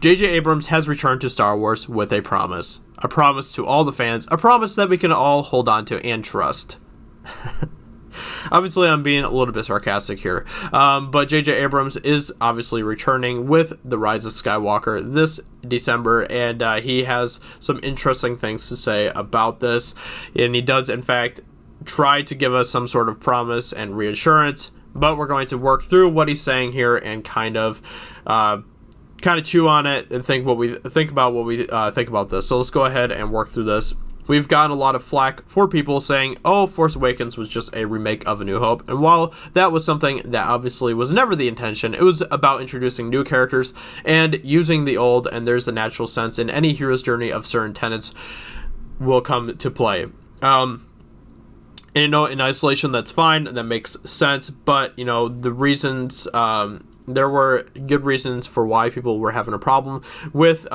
J.J. Abrams has returned to Star Wars with a promise. A promise to all the fans. A promise that we can all hold on to and trust. Obviously, I'm being a little bit sarcastic here. But J.J. Abrams is obviously returning with The Rise of Skywalker this December, and he has some interesting things to say about this. And he does, in fact, try to give us some sort of promise and reassurance, but we're going to work through what he's saying here and kind of chew on it and think about this. So let's go ahead and work through this. We've gotten a lot of flack for people saying, oh, Force Awakens was just a remake of A New Hope. And while that was something that obviously was never the intention, it was about introducing new characters and using the old, and there's a natural sense in any hero's journey of certain tenets will come to play. And, in isolation, that's fine, that makes sense, but, the reasons, there were good reasons for why people were having a problem with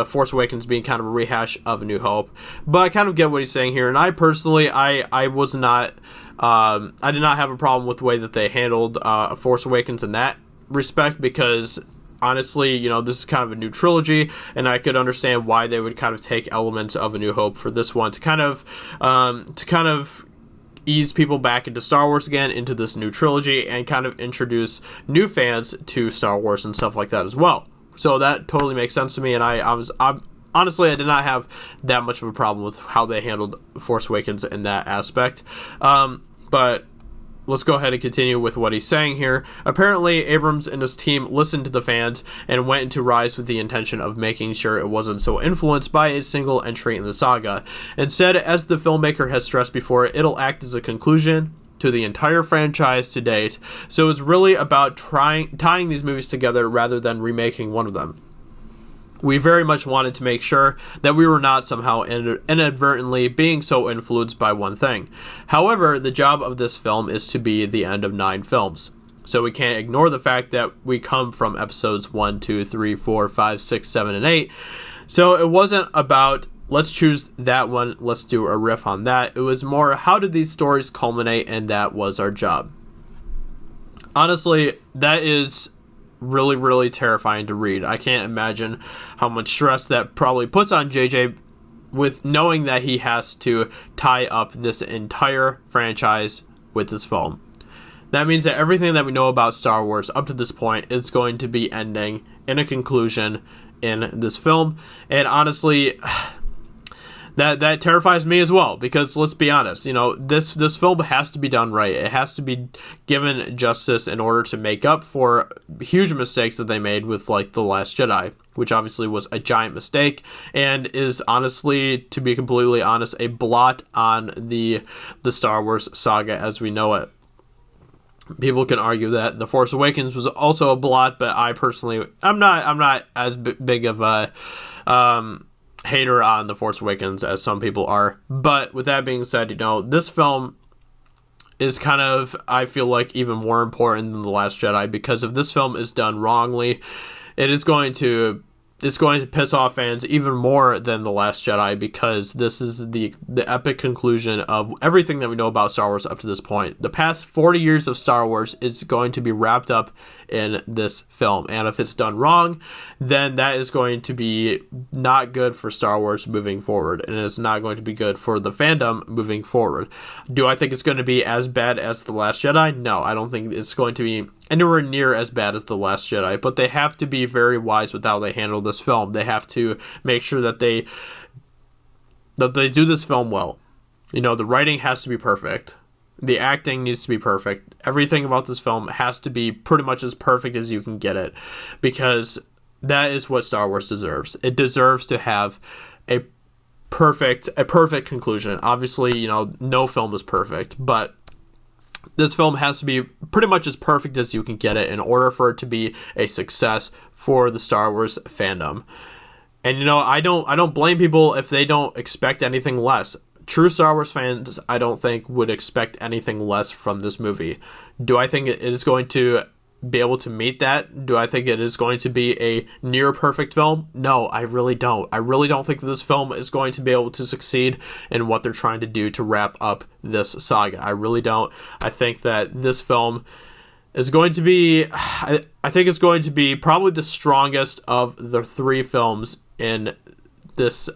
Force Awakens being kind of a rehash of A New Hope. But I kind of get what he's saying here, and I personally, I was not, I did not have a problem with the way that they handled Force Awakens in that respect, because honestly, this is kind of a new trilogy, and I could understand why they would kind of take elements of A New Hope for this one to kind of ease people back into Star Wars again, into this new trilogy, and kind of introduce new fans to Star Wars and stuff like that as well. So that totally makes sense to me, and honestly, I did not have that much of a problem with how they handled Force Awakens in that aspect. But let's go ahead and continue with what he's saying here. Apparently, Abrams and his team listened to the fans and went into Rise with the intention of making sure it wasn't so influenced by a single entry in the saga. Instead, as the filmmaker has stressed before, it'll act as a conclusion to the entire franchise to date, so it's really about tying these movies together rather than remaking one of them. We very much wanted to make sure that we were not somehow inadvertently being so influenced by one thing. However, the job of this film is to be the end of 9 films. So we can't ignore the fact that we come from episodes 1, 2, 3, 4, 5, 6, 7, and 8. So it wasn't about, let's choose that one, let's do a riff on that. It was more, how did these stories culminate, and that was our job. Honestly, that is really, really terrifying to read. I can't imagine how much stress that probably puts on JJ with knowing that he has to tie up this entire franchise with this film. That means that everything that we know about Star Wars up to this point is going to be ending in a conclusion in this film. And honestly, that terrifies me as well, because let's be honest, this film has to be done right. It has to be given justice in order to make up for huge mistakes that they made with The Last Jedi, which obviously was a giant mistake and is honestly, to be completely honest, a blot on the Star Wars saga as we know it. People can argue that The Force Awakens was also a blot, but I personally, I'm not as big of a hater on The Force Awakens as some people are. But with that being said, this film is kind of, I feel like, even more important than The Last Jedi, because if this film is done wrongly, it's going to piss off fans even more than The Last Jedi, because this is the epic conclusion of everything that we know about Star Wars up to this point. The past 40 years of Star Wars is going to be wrapped up in this film, and if it's done wrong, then that is going to be not good for Star Wars moving forward, and it's not going to be good for the fandom moving forward. Do I think it's going to be as bad as The Last Jedi? No, I don't think it's going to be anywhere near as bad as The Last Jedi, but they have to be very wise with how they handle this film. They have to make sure that they do this film well. The writing has to be perfect. The acting needs to be perfect. Everything about this film has to be pretty much as perfect as you can get it, because that is what Star Wars deserves. It deserves to have a perfect conclusion. Obviously, no film is perfect, but this film has to be pretty much as perfect as you can get it in order for it to be a success for the Star Wars fandom. And I don't blame people if they don't expect anything less. True Star Wars fans, I don't think, would expect anything less from this movie. Do I think it is going to be able to meet that? Do I think it is going to be a near perfect film? No, I really don't. I really don't think that this film is going to be able to succeed in what they're trying to do to wrap up this saga. I really don't. I think that this film is going to be, I think it's going to be probably the strongest of the 3 films in this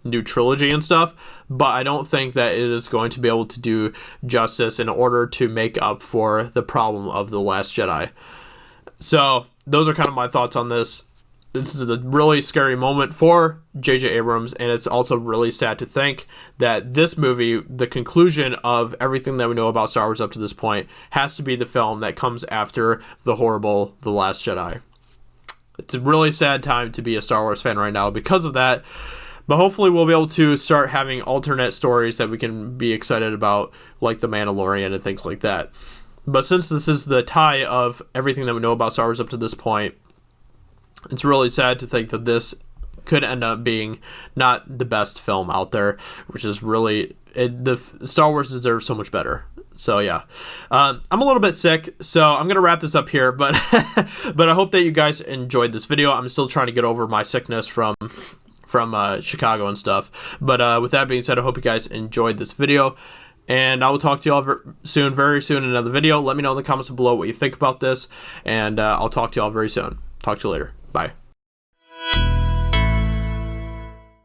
new trilogy and stuff, but I don't think that it is going to be able to do justice in order to make up for the problem of The Last Jedi. So those are kind of my thoughts on this. This is a really scary moment for J.J. Abrams, and it's also really sad to think that this movie, the conclusion of everything that we know about Star Wars up to this point, has to be the film that comes after the horrible The Last Jedi. It's a really sad time to be a Star Wars fan right now because of that, but hopefully we'll be able to start having alternate stories that we can be excited about, like The Mandalorian and things like that. But since this is the tie of everything that we know about Star Wars up to this point, it's really sad to think that this could end up being not the best film out there, which is really, the Star Wars deserves so much better. So yeah, I'm a little bit sick, so I'm gonna wrap this up here. But but I hope that you guys enjoyed this video. I'm still trying to get over my sickness from Chicago and stuff. But with that being said, I hope you guys enjoyed this video. And I will talk to you all very soon in another video. Let me know in the comments below what you think about this. And I'll talk to you all very soon. Talk to you later. Bye.